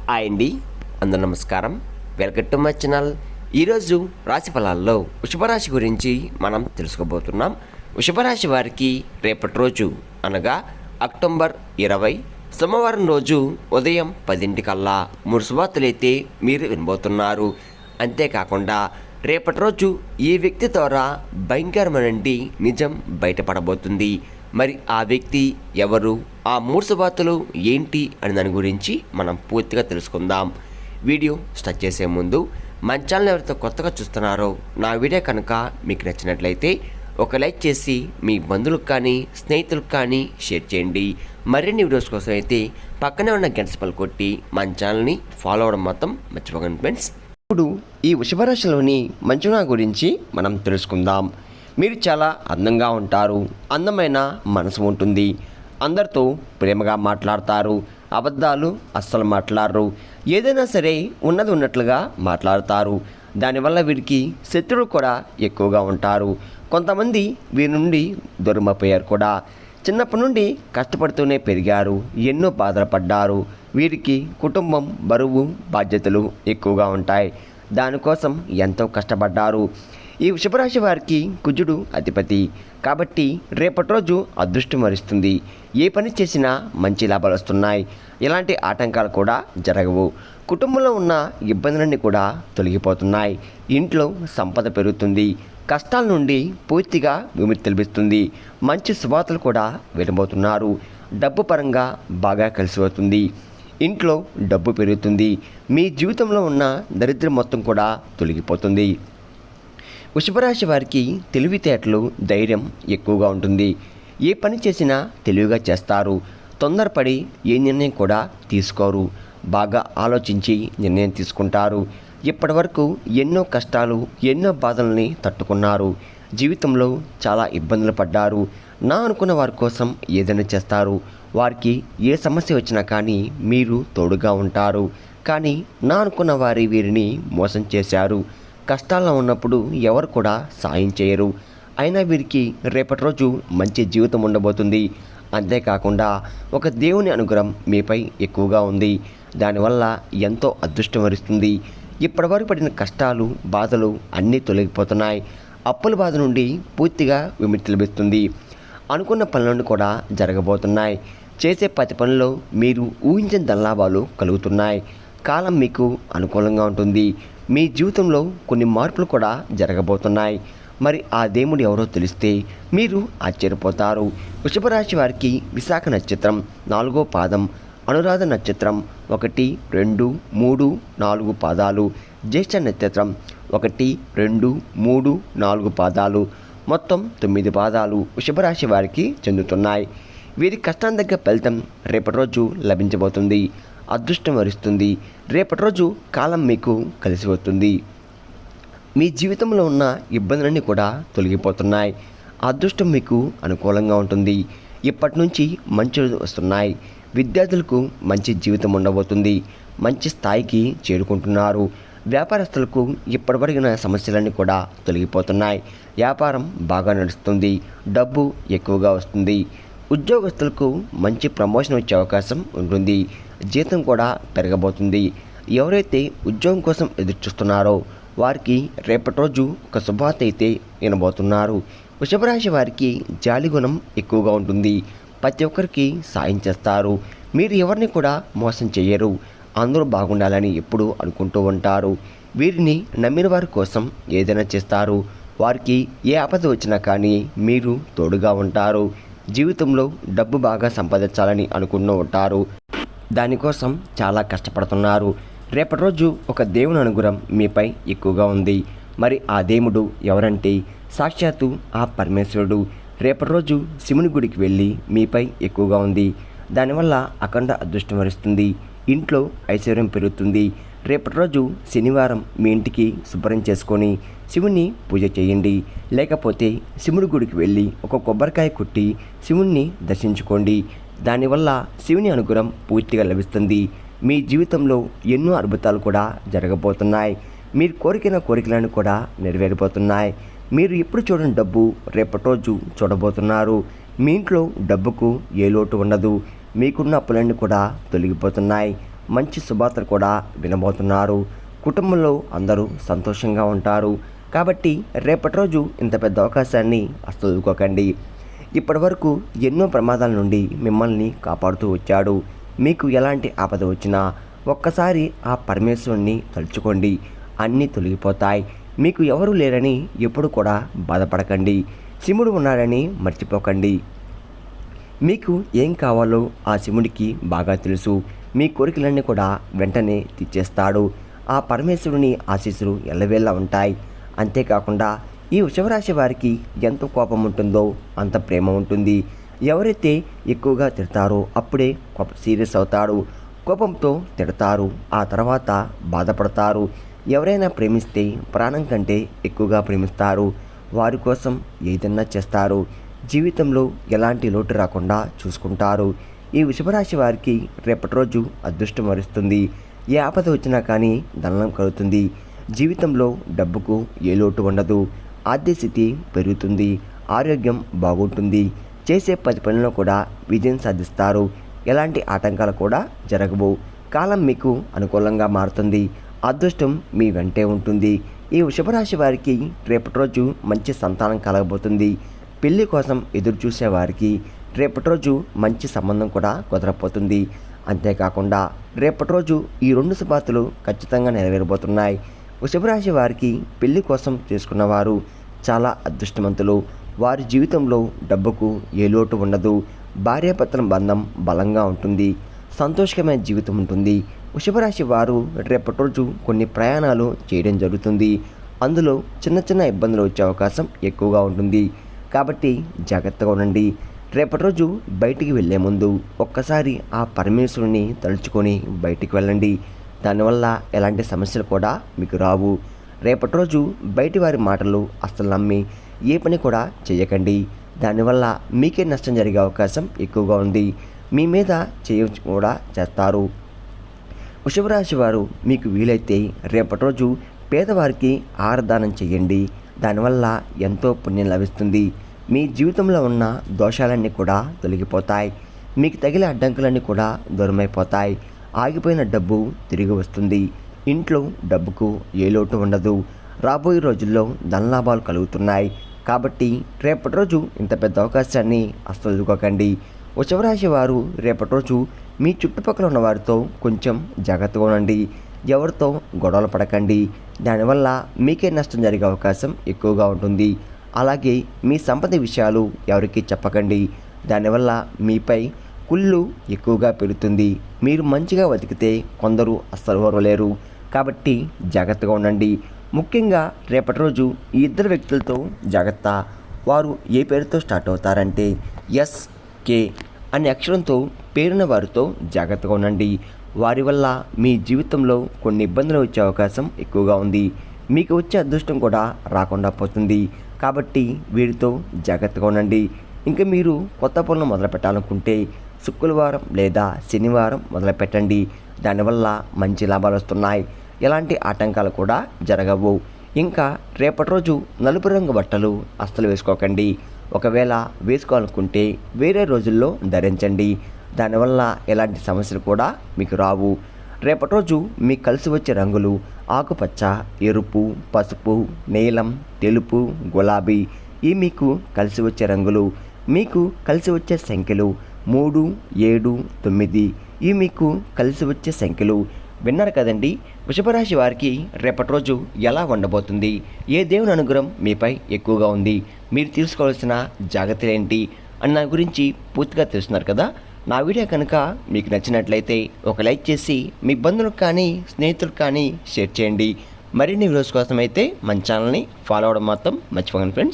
Hi అండి, అందరూ నమస్కారం. Welcome to my channel. ఈరోజు రాశి ఫలాల్లో వృషభరాశి గురించి మనం తెలుసుకోబోతున్నాం. వృషభరాశి వారికి రేపటి రోజు అనగా అక్టోబర్ 20 సోమవారం రోజు ఉదయం 10 మూడు శుభవార్తలైతే మీరు వినబోతున్నారు. అంతేకాకుండా రేపటి రోజు ఈ వ్యక్తి ద్వారా భయంకరమైన నిజం బయటపడబోతుంది. మరి ఆ వ్యక్తి ఎవరు, ఆ మూడు శుభవార్తలు ఏంటి అని దాని గురించి మనం పూర్తిగా తెలుసుకుందాం. వీడియో స్టార్ట్ చేసే ముందు మన ఛానల్ ఎవరైతే కొత్తగా చూస్తున్నారో నా వీడియో కనుక మీకు నచ్చినట్లయితే ఒక లైక్ చేసి మీ బంధువులకు కానీ స్నేహితులకు కానీ షేర్ చేయండి. మరిన్ని వీడియోస్ కోసం అయితే పక్కనే ఉన్న గంట సింబల్ కొట్టి మన ఛానల్ని ఫాలో అవ్వడం మొత్తం మర్చిపోకండి ఫ్రెండ్స్. ఇప్పుడు ఈ వృషభరాశిలోని మంచునా గురించి మనం తెలుసుకుందాం. మీరు చాలా అందంగా ఉంటారు, అందమైన మనసు ఉంటుంది, అందరితో ప్రేమగా మాట్లాడతారు, అబద్ధాలు అస్సలు మాట్లాడరు, ఏదైనా సరే ఉన్నది ఉన్నట్లుగా మాట్లాడతారు. దానివల్ల వీరికి శత్రువులు కూడా ఎక్కువగా ఉంటారు. కొంతమంది వీరి నుండి దూరమైపోయారు కూడా. చిన్నప్పటి నుండి కష్టపడుతూనే పెరిగారు, ఎన్నో బాధలు పడ్డారు. వీరికి కుటుంబం, బరువు, బాధ్యతలు ఎక్కువగా ఉంటాయి. దానికోసం ఎంతో కష్టపడ్డారు. ఈ వృషభరాశి వారికి కుజుడు అధిపతి కాబట్టి రేపటి రోజు అదృష్టం వరిస్తుంది. ఏ పని చేసినా మంచి లాభాలు వస్తున్నాయి. ఎలాంటి ఆటంకాలు కూడా జరగవు. కుటుంబంలో ఉన్న ఇబ్బందులన్నీ కూడా తొలగిపోతున్నాయి. ఇంట్లో సంపద పెరుగుతుంది. కష్టాల నుండి పూర్తిగా విముక్తి లభిస్తుంది. మంచి శుభవార్తలు కూడా వినబోతున్నారు. డబ్బు పరంగా బాగా కలిసి వస్తుంది. ఇంట్లో డబ్బు పెరుగుతుంది. మీ జీవితంలో ఉన్న దరిద్రం మొత్తం కూడా తొలగిపోతుంది. వృషభరాశి వారికి తెలివితేటలు, ధైర్యం ఎక్కువగా ఉంటుంది. ఏ పని చేసినా తెలివిగా చేస్తారు. తొందరపడి ఏ నిర్ణయం కూడా తీసుకోరు. బాగా ఆలోచించి నిర్ణయం తీసుకుంటారు. ఇప్పటి వరకు ఎన్నో కష్టాలు, ఎన్నో బాధల్ని తట్టుకున్నారు. జీవితంలో చాలా ఇబ్బందులు పడ్డారు. నా అనుకున్న వారి కోసం ఏదైనా చేస్తారు. వారికి ఏ సమస్య వచ్చినా కానీ మీరు తోడుగా ఉంటారు. కానీ నా అనుకున్న వీరిని మోసం చేశారు. కష్టాల్లో ఉన్నప్పుడు ఎవరు కూడా సాయం చేయరు. అయినా వీరికి రేపటి రోజు మంచి జీవితం ఉండబోతుంది. అంతేకాకుండా ఒక దేవుని అనుగ్రహం మీపై ఎక్కువగా ఉంది. దానివల్ల ఎంతో అదృష్టం వరిస్తుంది. ఇప్పటివరకు పడిన కష్టాలు, బాధలు అన్నీ తొలగిపోతున్నాయి. అప్పుల బాధ నుండి పూర్తిగా విముక్తి లభిస్తుంది. అనుకున్న పనులను కూడా జరగబోతున్నాయి. చేసే ప్రతి పనిలో మీరు ఊహించిన ధనలాభాలు కలుగుతున్నాయి. కాలం మీకు అనుకూలంగా ఉంటుంది. మీ జీవితంలో కొన్ని మార్పులు కూడా జరగబోతున్నాయి. మరి ఆ దేవుడు ఎవరో తెలిస్తే మీరు ఆశ్చర్యపోతారు. వృషభరాశి వారికి విశాఖ నక్షత్రం 4వ పాదం, అనురాధ నక్షత్రం 1, 2, 3, 4 పాదాలు, జ్యేష్ఠ నక్షత్రం 1, 2, 3, 4 పాదాలు, మొత్తం 9 పాదాలు వృషభరాశి వారికి చెందుతున్నాయి. వీరి కష్టం దగ్గర ఫలితం రేపటి రోజు లభించబోతుంది. అదృష్టం వరిస్తుంది. రేపటి రోజు కాలం మీకు కలిసి వస్తుంది. మీ జీవితంలో ఉన్న ఇబ్బందులన్నీ కూడా తొలగిపోతున్నాయి. అదృష్టం మీకు అనుకూలంగా ఉంటుంది. ఇప్పటి నుంచి మంచి రోజులు వస్తున్నాయి. విద్యార్థులకు మంచి జీవితం ఉండబోతుంది. మంచి స్థాయికి చేరుకుంటున్నారు. వ్యాపారస్తులకు ఇప్పటివరకిన సమస్యలన్నీ కూడా తొలగిపోతున్నాయి. వ్యాపారం బాగా నడుస్తుంది. డబ్బు ఎక్కువగా వస్తుంది. ఉద్యోగస్తులకు మంచి ప్రమోషన్ వచ్చే అవకాశం ఉంటుంది. జీతం కూడా పెరగబోతుంది. ఎవరైతే ఉద్యోగం కోసం ఎదురు చూస్తున్నారో వారికి రేపటి రోజు ఒక శుభవార్త అయితే వినబోతున్నారు. వృషభరాశి వారికి జాలి గుణం ఎక్కువగా ఉంటుంది. ప్రతి ఒక్కరికి సాయం చేస్తారు. మీరు ఎవరిని కూడా మోసం చేయరు. అందరూ బాగుండాలని ఎప్పుడూ అనుకుంటూ ఉంటారు. వీరిని నమ్మిన వారి కోసం ఏదైనా చేస్తారు. వారికి ఏ ఆపద వచ్చినా కానీ మీరు తోడుగా ఉంటారు. జీవితంలో డబ్బు బాగా సంపాదించాలని అనుకుంటూ ఉంటారు. దానికోసం చాలా కష్టపడుతున్నారు. రేపటి రోజు ఒక దేవుని అనుగ్రహం మీపై ఎక్కువగా ఉంది. మరి ఆ దేవుడు ఎవరంటే సాక్షాత్తు ఆ పరమేశ్వరుడు. రేపటి రోజు శివుని గుడికి వెళ్ళి మీపై ఎక్కువగా ఉంది. దానివల్ల అఖండ అదృష్టం వరిస్తుంది. ఇంట్లో ఐశ్వర్యం పెరుగుతుంది. రేపటి రోజు శనివారం మీ ఇంటికి శుభ్రం చేసుకొని శివుని పూజ చేయండి. లేకపోతే శివుడి గుడికి వెళ్ళి ఒక కొబ్బరికాయ కొట్టి శివుణ్ణి దర్శించుకోండి. దానివల్ల శివుని అనుగ్రహం పూర్తిగా లభిస్తుంది. మీ జీవితంలో ఎన్నో అద్భుతాలు కూడా జరగబోతున్నాయి. మీరు కోరికలను కూడా నెరవేరిపోతున్నాయి. మీరు ఎప్పుడు చూడని డబ్బు రేపటి రోజు చూడబోతున్నారు. మీ ఇంట్లో డబ్బుకు ఏ లోటు ఉండదు. మీకున్న అప్పులన్నీ కూడా తొలగిపోతున్నాయి. మంచి శుభార్తలు కూడా వినబోతున్నారు. కుటుంబంలో అందరూ సంతోషంగా ఉంటారు. కాబట్టి రేపటి రోజు ఇంత పెద్ద అవకాశాన్ని అస్సలు వదులుకోకండి. ఇప్పటివరకు ఎన్నో ప్రమాదాల నుండి మిమ్మల్ని కాపాడుతూ వచ్చాడు. మీకు ఎలాంటి ఆపద వచ్చినా ఒక్కసారి ఆ పరమేశ్వరుణ్ణి తలుచుకోండి, అన్నీ తొలగిపోతాయి. మీకు ఎవరూ లేరని ఎప్పుడు కూడా బాధపడకండి. శివుడు ఉన్నాడని మర్చిపోకండి. మీకు ఏం కావాలో ఆ శివుడికి బాగా తెలుసు. మీ కోరికలన్నీ కూడా వెంటనే తీర్చేస్తాడు. ఆ పరమేశ్వరుని ఆశీస్సులు ఎల్లవేళలా ఉంటాయి. అంతేకాకుండా ఈ వృషభరాశి వారికి ఎంత కోపం ఉంటుందో అంత ప్రేమ ఉంటుంది. ఎవరైతే ఎక్కువగా తిడతారో అప్పుడే సీరియస్ అవుతాడు. కోపంతో తిడతారు, ఆ తర్వాత బాధపడతారు. ఎవరైనా ప్రేమిస్తే ప్రాణం కంటే ఎక్కువగా ప్రేమిస్తారు. వారి కోసం ఏదన్నా చేస్తారు. జీవితంలో ఎలాంటి లోటు రాకుండా చూసుకుంటారు. ఈ వృషభరాశి వారికి రేపటి రోజు అదృష్టం వరిస్తుంది. ఏ ఆపద వచ్చినా కానీ ధనం కలుగుతుంది. జీవితంలో డబ్బుకు ఏ లోటు ఉండదు. ఆర్థిక స్థితి పెరుగుతుంది. ఆరోగ్యం బాగుంటుంది. చేసే 10 పనుల్లో కూడా విజయం సాధిస్తారు. ఎలాంటి ఆటంకాలు కూడా జరగవు. కాలం మీకు అనుకూలంగా మారుతుంది. అదృష్టం మీ వెంటే ఉంటుంది. ఈ వృషభరాశి వారికి రేపటి రోజు మంచి సంతానం కలగబోతుంది. పెళ్లి కోసం ఎదురు చూసే వారికి రేపటి రోజు మంచి సంబంధం కూడా కుదరపోతుంది. అంతేకాకుండా రేపటి రోజు ఈ 2 శుభార్తలు ఖచ్చితంగా నెరవేరబోతున్నాయి. వృషభరాశి వారికి పెళ్లి కోసం చేసుకున్నవారు చాలా అదృష్టవంతులు. వారి జీవితంలో డబ్బుకు ఏ లోటు ఉండదు. భార్యాభర్తల బంధం బలంగా ఉంటుంది. సంతోషకరమైన జీవితం ఉంటుంది. వృషభరాశి వారు రేపటి రోజు కొన్ని ప్రయాణాలు చేయడం జరుగుతుంది. అందులో చిన్న చిన్న ఇబ్బందులు వచ్చే అవకాశం ఎక్కువగా ఉంటుంది. కాబట్టి జాగ్రత్తగా ఉండండి. రేపటి రోజు బయటికి వెళ్ళే ముందు ఒక్కసారి ఆ పరమేశ్వరుని తలుచుకొని బయటికి వెళ్ళండి. దానివల్ల ఎలాంటి సమస్యలు కూడా మీకు రావు. రేపటి రోజు బయటి వారి మాటలు అస్సలు నమ్మి ఏ పని కూడా చేయకండి. దానివల్ల మీకే నష్టం జరిగే అవకాశం ఎక్కువగా ఉంది. మీ మీద చేయవచ్చు కూడా చేస్తారు. వృషభరాశి వారు మీకు వీలైతే రేపటి రోజు పేదవారికి ఆహారదానం చేయండి. దానివల్ల ఎంతో పుణ్యం లభిస్తుంది. మీ జీవితంలో ఉన్న దోషాలన్నీ కూడా తొలగిపోతాయి. మీకు తగిలే అడ్డంకులన్నీ కూడా దూరమైపోతాయి. ఆగిపోయిన డబ్బు తిరిగి వస్తుంది. ఇంట్లో డబ్బుకు ఏ లోటు ఉండదు. రాబోయే రోజుల్లో ధనలాభాలు కలుగుతున్నాయి. కాబట్టి రేపటి రోజు ఇంత పెద్ద అవకాశాన్ని అస్సలు వదులుకోకండి. వృషభరాశి వారు రేపటి రోజు మీ చుట్టుపక్కల ఉన్న వారితో కొంచెం జాగ్రత్తగా ఉండండి. ఎవరితో గొడవలు పడకండి. దానివల్ల మీకే నష్టం జరిగే అవకాశం ఎక్కువగా ఉంటుంది. అలాగే మీ సంపద విషయాలు ఎవరికి చెప్పకండి. దానివల్ల మీపై కుళ్ళు ఎక్కువగా పెరుగుతుంది. మీరు మంచిగా బతికితే కొందరు అస్సలు ఓర్వలేరు. కాబట్టి జాగ్రత్తగా ఉండండి. ముఖ్యంగా రేపటి రోజు ఈ 2 వ్యక్తులతో జాగ్రత్త. వారు ఏ పేరుతో స్టార్ట్ అవుతారంటే SK అనే అక్షరంతో పేరున్న వారితో జాగ్రత్తగా ఉండండి. వారి వల్ల మీ జీవితంలో కొన్ని ఇబ్బందులు వచ్చే అవకాశం ఎక్కువగా ఉంది. మీకు వచ్చే అదృష్టం కూడా రాకుండా పోతుంది. కాబట్టి వీరితో జాగ్రత్తగా ఉండండి. ఇంకా మీరు కొత్త పనులు మొదలు పెట్టాలనుకుంటే శుక్రవారం లేదా శనివారం మొదలుపెట్టండి. దానివల్ల మంచి లాభాలు వస్తున్నాయి. ఎలాంటి ఆటంకాలు కూడా జరగవు. ఇంకా రేపటి రోజు నలుపు రంగు బట్టలు అస్సలు వేసుకోకండి. ఒకవేళ వేసుకోవాలనుకుంటే వేరే రోజుల్లో ధరించండి. దానివల్ల ఎలాంటి సమస్యలు కూడా మీకు రావు. రేపటి రోజు మీకు కలిసి వచ్చే రంగులు ఆకుపచ్చ, ఎరుపు, పసుపు, నీలం, తెలుపు, గులాబీ. ఈ మీకు కలిసి వచ్చే రంగులు. మీకు కలిసి వచ్చే సంఖ్యలు 3, 7, 9. ఈ మీకు కలిసి వచ్చే సంఖ్యలు. విన్నారు కదండి, వృషభరాశి వారికి రేపటి రోజు ఎలా ఉండబోతుంది, ఏ దేవుని అనుగ్రహం మీపై ఎక్కువగా ఉంది, మీరు తీసుకోవాల్సిన జాగ్రత్తలు ఏంటి అన్న గురించి పూర్తిగా తెలుస్తున్నారు కదా. నా వీడియో కనుక మీకు నచ్చినట్లయితే ఒక లైక్ చేసి మీ బంధువులకు కానీ స్నేహితులకు కానీ షేర్ చేయండి. మరిన్ని వీడియోస్ కోసం అయితే మన ఛానల్ని ఫాలో అవ్వడం మాత్రం మర్చిపోకండి ఫ్రెండ్స్.